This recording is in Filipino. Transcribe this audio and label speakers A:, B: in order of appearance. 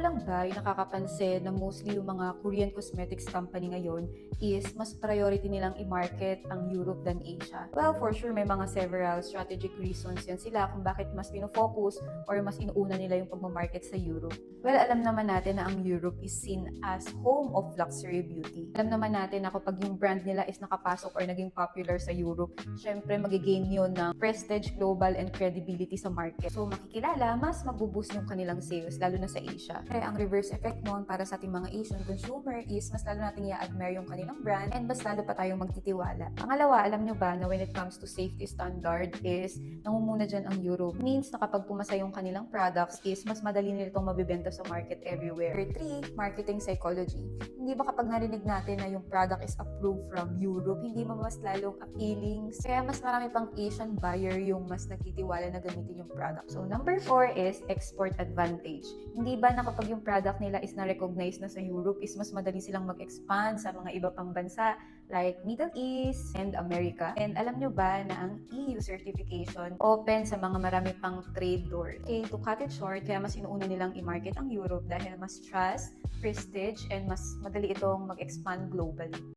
A: lang ba yung nakakapansin na mostly yung mga Korean cosmetics company ngayon is mas priority nilang i-market ang Europe than Asia? Well, for sure may mga several strategic reasons yan sila kung bakit mas pinofocus or mas inuuna nila yung pagmamarket sa Europe. Well, alam naman natin na ang Europe is seen as home of luxury beauty. Alam naman natin na kapag yung brand nila is nakapasok or naging popular sa Europe, syempre magigain yun ng prestige, global, and credibility sa market. So makikilala, mas magbuboost yung kanilang sales, lalo na sa Asia. Kaya ang reverse effect nun para sa ating mga Asian consumer is mas lalo natin i-admire yung kanilang brand and mas lalo pa tayong magtitiwala. Pangalawa, alam nyo ba na when it comes to safety standard is nangunguna dyan ang Europe. Means na kapag pumasa yung kanilang products is mas madali nila itong mabibenta sa market everywhere. Number 3, marketing psychology. Hindi ba kapag narinig natin na yung product is approved from Europe, hindi ba mas lalong appealing? Kaya mas marami pang Asian buyer yung mas nagtitiwala na gamitin yung product. So number 4 is export advantage. Hindi ba na kapag yung product nila is na-recognize na sa Europe is mas madali silang mag-expand sa mga iba pang bansa like Middle East and America. And alam nyo ba na ang EU certification open sa mga marami pang trade door. Okay, to cut it short, kaya mas inuuna nilang i-market ang Europe dahil mas trust, prestige, and mas madali itong mag-expand globally.